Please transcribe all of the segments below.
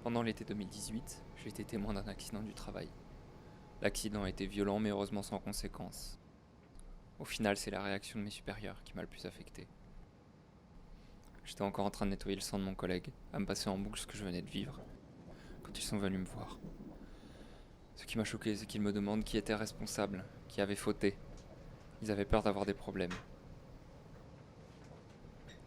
Pendant l'été 2018, j'ai été témoin d'un accident du travail. L'accident a été violent mais heureusement sans conséquences. Au final, c'est la réaction de mes supérieurs qui m'a le plus affecté. J'étais encore en train de nettoyer le sang de mon collègue, à me passer en boucle ce que je venais de vivre, quand ils sont venus me voir. Ce qui m'a choqué, c'est qu'ils me demandent qui était responsable, qui avait fauté. Ils avaient peur d'avoir des problèmes.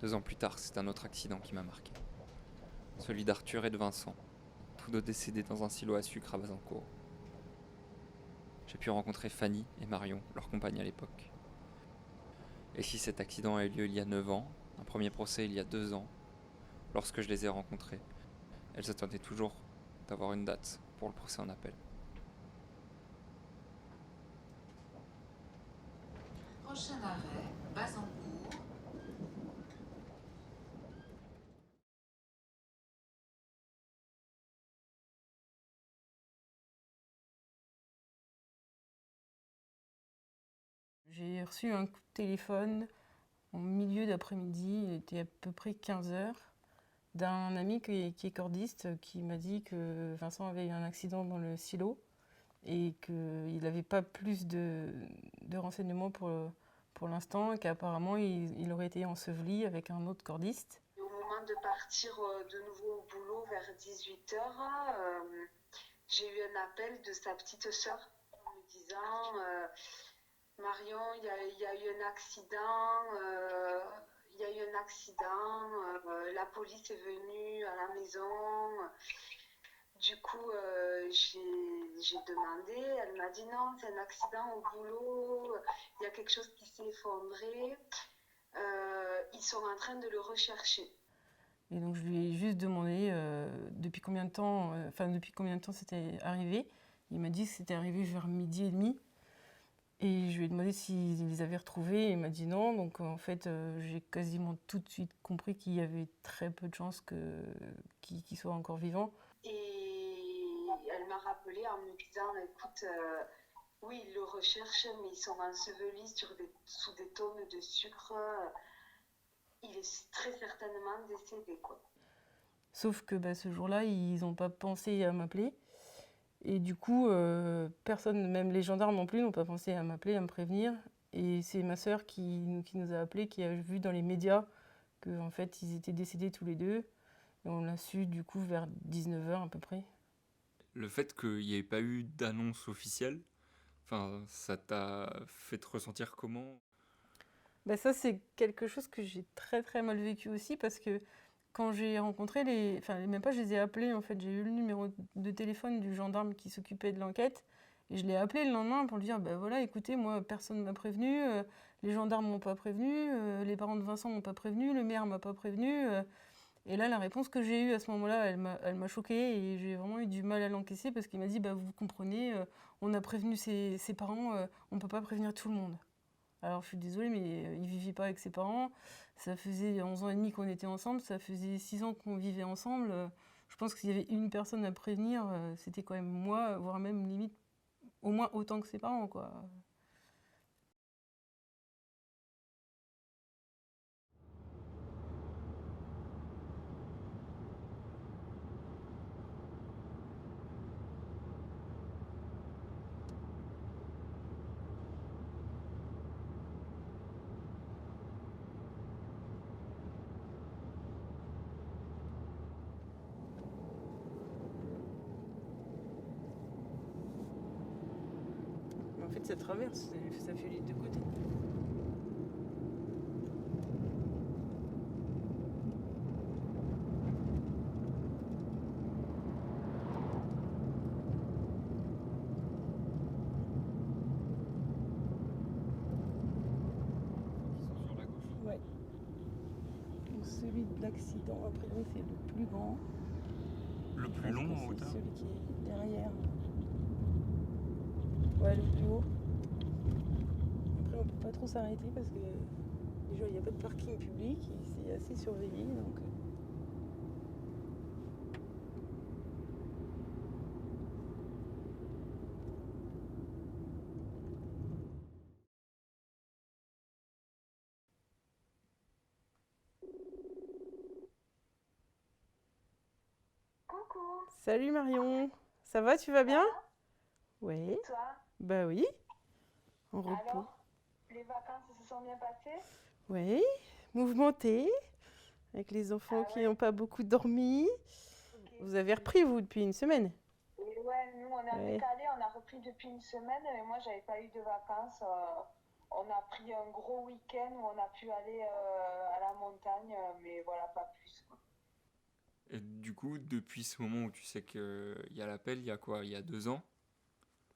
2 ans plus tard, c'est un autre accident qui m'a marqué. Celui d'Arthur et de Vincent, tous deux décédés dans un silo à sucre à Bazancourt. J'ai pu rencontrer Fanny et Marion, leurs compagnes à l'époque. Et si cet accident a eu lieu il y a 9 ans, un premier procès il y a 2 ans, lorsque je les ai rencontrées, elles attendaient toujours d'avoir une date pour le procès en appel. Prochain arrêt, Bazancourt. J'ai reçu un coup de téléphone en milieu d'après-midi, il était à peu près 15 heures, d'un ami qui est cordiste qui m'a dit que Vincent avait eu un accident dans le silo et qu'il n'avait pas plus de renseignements pour l'instant et qu'apparemment il aurait été enseveli avec un autre cordiste. Au moment de partir de nouveau au boulot vers 18h, j'ai eu un appel de sa petite sœur me disant Marion, il y a eu un accident, la police est venue à la maison. Du coup, j'ai demandé, elle m'a dit non, c'est un accident au boulot, il y a quelque chose qui s'est effondré, ils sont en train de le rechercher. Et donc je lui ai juste demandé depuis combien de temps c'était arrivé. Il m'a dit que c'était arrivé vers midi et demi. Et je lui ai demandé s'ils les avaient retrouvés. Et il m'a dit non. Donc en fait, j'ai quasiment tout de suite compris qu'il y avait très peu de chances qu'ils soient encore vivants. Et elle m'a rappelé en me disant écoute, oui, ils le recherchent, mais ils sont ensevelis sous des tonnes de sucre. Il est très certainement décédé, quoi. Sauf que ce jour-là, ils n'ont pas pensé à m'appeler. Et du coup, personne, même les gendarmes non plus, n'ont pas pensé à m'appeler, à me prévenir. Et c'est ma sœur qui nous a appelés, qui a vu dans les médias qu'en fait, ils étaient décédés tous les deux. Et on l'a su du coup vers 19h à peu près. Le fait qu'il n'y ait pas eu d'annonce officielle, ça t'a fait te ressentir comment? Ça, c'est quelque chose que j'ai très très mal vécu aussi parce que quand j'ai rencontré même pas je les ai appelés en fait, j'ai eu le numéro de téléphone du gendarme qui s'occupait de l'enquête et je l'ai appelé le lendemain pour lui dire voilà, écoutez, moi personne m'a prévenu, les gendarmes m'ont pas prévenu, les parents de Vincent m'ont pas prévenu, le maire m'a pas prévenu. Et là, la réponse que j'ai eue à ce moment-là, elle m'a choquée et j'ai vraiment eu du mal à l'encaisser parce qu'il m'a dit vous comprenez, on a prévenu ses parents, on peut pas prévenir tout le monde. Alors je suis désolée, mais il vivait pas avec ses parents. Ça faisait 11 ans et demi qu'on était ensemble, ça faisait 6 ans qu'on vivait ensemble. Je pense que s'il y avait une personne à prévenir, c'était quand même moi, voire même limite au moins autant que ses parents, quoi. Mais en fait, ça traverse, ça fait les deux côtés. Sur la gauche. Ouais. Donc, celui de l'accident, a priori, c'est le plus grand. Le plus long en C'est hauteur? celui qui est derrière. Ouais, le plus haut. Après, on peut pas trop s'arrêter parce que déjà, il n'y a pas de parking public et c'est assez surveillé. Donc, Coucou, coucou. Salut Marion, ça va, tu vas bien? Ça va? Oui, Et toi? bah oui, en repos. Alors, les vacances se sont bien passées? Oui, mouvementé, avec les enfants Ah qui ouais, n'ont pas beaucoup dormi. ok. Vous avez repris, vous, depuis une semaine? Et ouais, nous on a Oui. décalé, on a repris depuis une semaine, mais moi j'avais pas eu de vacances. On a pris un gros week-end où on a pu aller à la montagne, mais voilà, pas plus, quoi. Et du coup, depuis ce moment où tu sais qu'il y a l'appel, il y a quoi? Il y a 2 ans.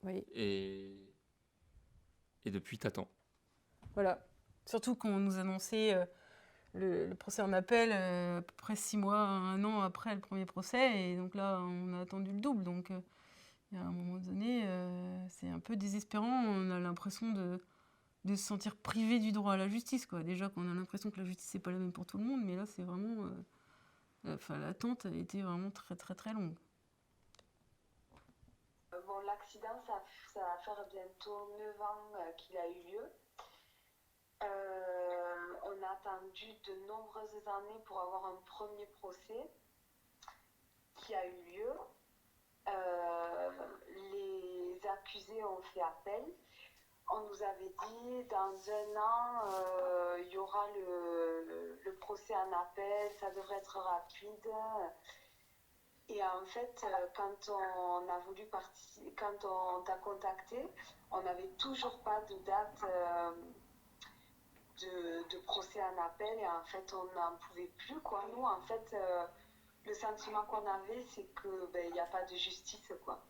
Oui, Et, et depuis, t'attends. voilà. Surtout qu'on nous annonçait le procès en appel à peu près 6 mois, 1 an après le premier procès, et donc là, on a attendu le double. Donc, il y a un moment donné, c'est un peu désespérant. On a l'impression de se sentir privé du droit à la justice, quoi. Déjà qu'on a l'impression que la justice n'est pas la même pour tout le monde, mais là c'est vraiment, enfin l'attente a été vraiment très très très longue. Bon, l'accident, ça va faire bientôt 9 ans qu'il a eu lieu. On a attendu de nombreuses années pour avoir un premier procès qui a eu lieu. Les accusés ont fait appel. On nous avait dit dans 1 an, il y aura le procès en appel, ça devrait être rapide. Et en fait, quand on a voulu participer, quand on t'a contacté, on n'avait toujours pas de date de procès en appel et en fait, on n'en pouvait plus, quoi. Nous, en fait, le sentiment qu'on avait, c'est que il n'y a pas de justice, quoi.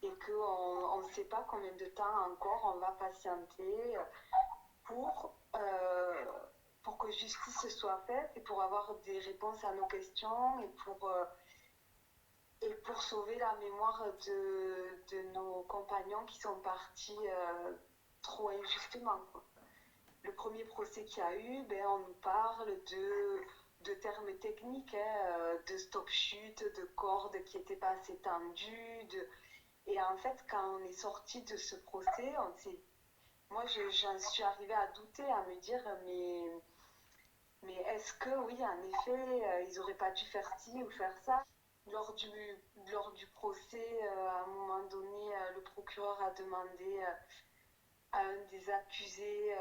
Et qu'on ne sait pas combien de temps encore on va patienter pour, euh, pour que justice soit faite et pour avoir des réponses à nos questions et pour sauver la mémoire de nos compagnons qui sont partis trop injustement, quoi. Le premier procès qu'il y a eu, on nous parle de termes techniques, hein, de stop-chute, de cordes qui n'étaient pas assez tendues. Et en fait, quand on est sorti de ce procès, moi j'en suis arrivée à douter, à me dire, mais est-ce que oui, en effet, ils n'auraient pas dû faire ci ou faire ça? Lors du, lors du procès, à un moment donné, le procureur a demandé à un des accusés,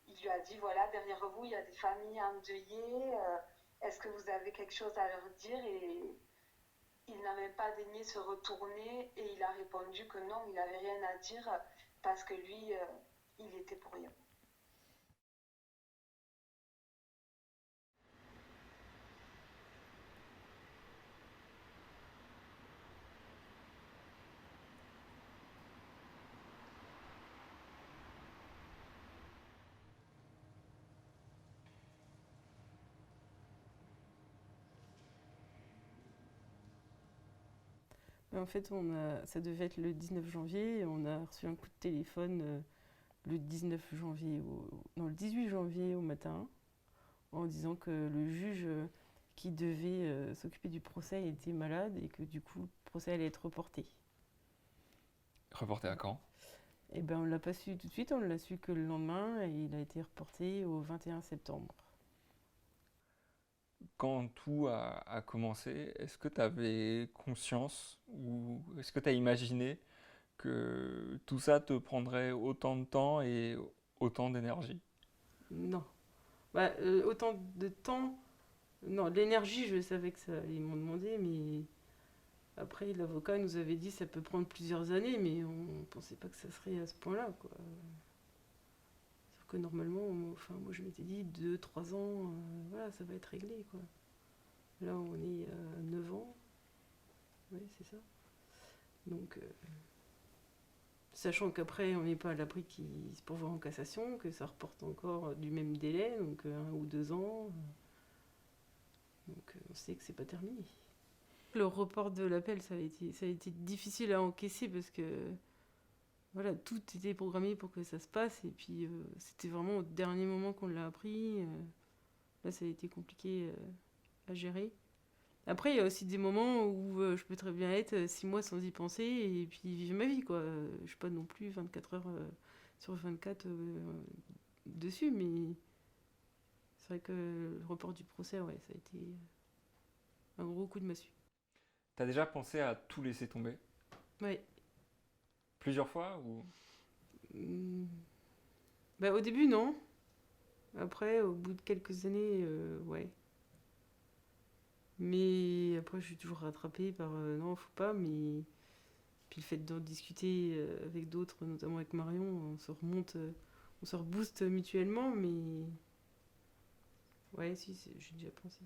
il lui a dit, voilà, derrière vous, il y a des familles endeuillées, est-ce que vous avez quelque chose à leur dire? Et il n'a même pas daigné se retourner et il a répondu que non, il n'avait rien à dire parce que lui, il était pour rien. Mais en fait, ça devait être le 19 janvier, et on a reçu un coup de téléphone le 19 janvier, non, le 18 janvier au matin, en disant que le juge qui devait s'occuper du procès était malade et que du coup le procès allait être reporté. Reporté à quand? Et ben on l'a pas su tout de suite, on l'a su que le lendemain et il a été reporté au 21 septembre. Quand tout a commencé, est-ce que tu avais conscience ou est-ce que tu as imaginé que tout ça te prendrait autant de temps et autant d'énergie? Non. Bah, autant de temps, non, de l'énergie, je savais que ça, ils m'ont demandé, mais après l'avocat nous avait dit que ça peut prendre plusieurs années, mais on pensait pas que ça serait à ce point-là, quoi. Sauf que normalement, enfin, moi je m'étais dit 2, 3 ans, voilà, ça va être réglé, quoi. Là, on est à 9 ans, oui, c'est ça. Donc, sachant qu'après, on n'est pas à l'abri qu'il se pourvoie en cassation, que ça reporte encore du même délai, donc 1 ou 2 ans. Donc, on sait que c'est pas terminé. Le report de l'appel, ça a été difficile à encaisser parce que voilà, tout était programmé pour que ça se passe et puis c'était vraiment au dernier moment qu'on l'a appris. Là, ça a été compliqué à gérer. Après, il y a aussi des moments où je peux très bien être 6 mois sans y penser et puis vivre ma vie, quoi. Je suis pas non plus 24 heures sur 24 dessus, mais c'est vrai que le report du procès, ouais, ça a été un gros coup de massue. T'as déjà pensé à tout laisser tomber? Ouais. Plusieurs fois ou... Hmm. Bah, au début, non. Après, au bout de quelques années, ouais. Mais après, je suis toujours rattrapée par non, faut pas. Mais puis le fait d'en discuter avec d'autres, notamment avec Marion, on se rebooste mutuellement. Mais ouais, si, j'ai déjà pensé.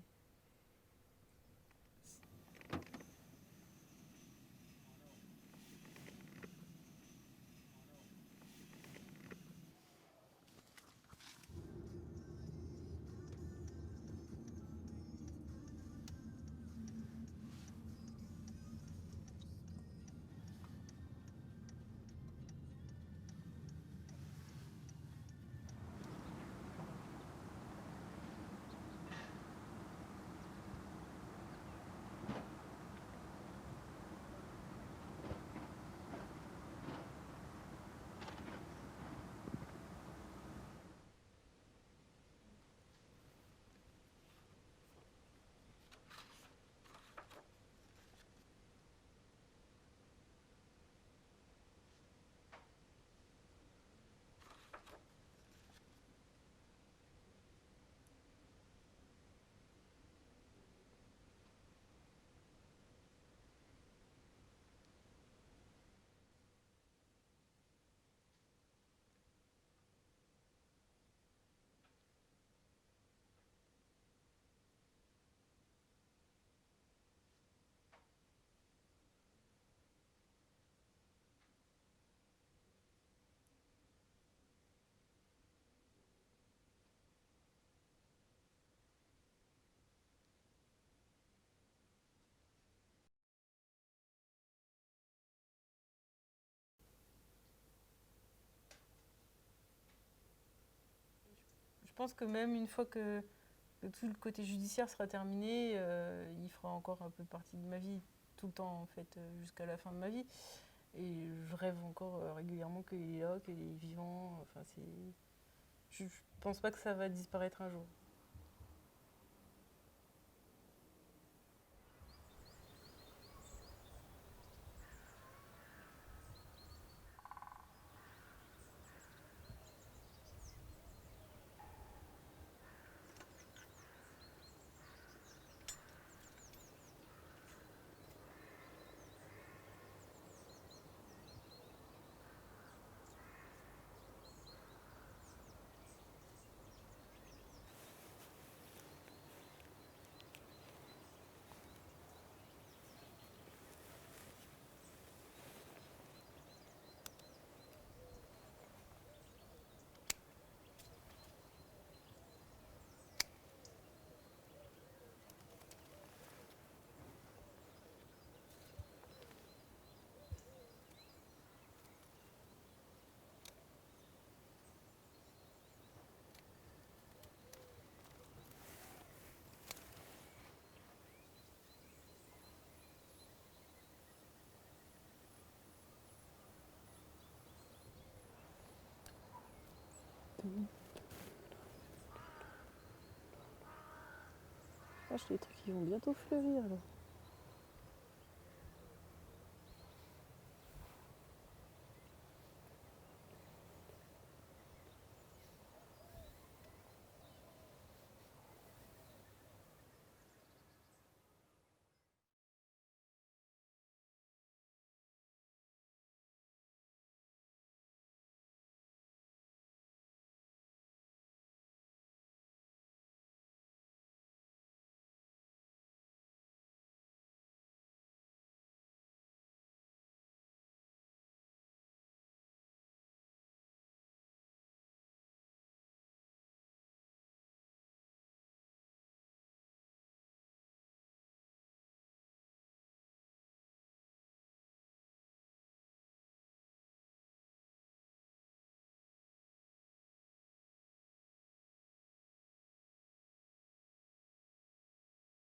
Je pense que même une fois que tout le côté judiciaire sera terminé, il fera encore un peu partie de ma vie, tout le temps en fait, jusqu'à la fin de ma vie. Et je rêve encore régulièrement qu'il est là, qu'il est vivant. Enfin, c'est... Je pense pas que ça va disparaître un jour. Ah, j'ai des trucs qui vont bientôt fleurir alors.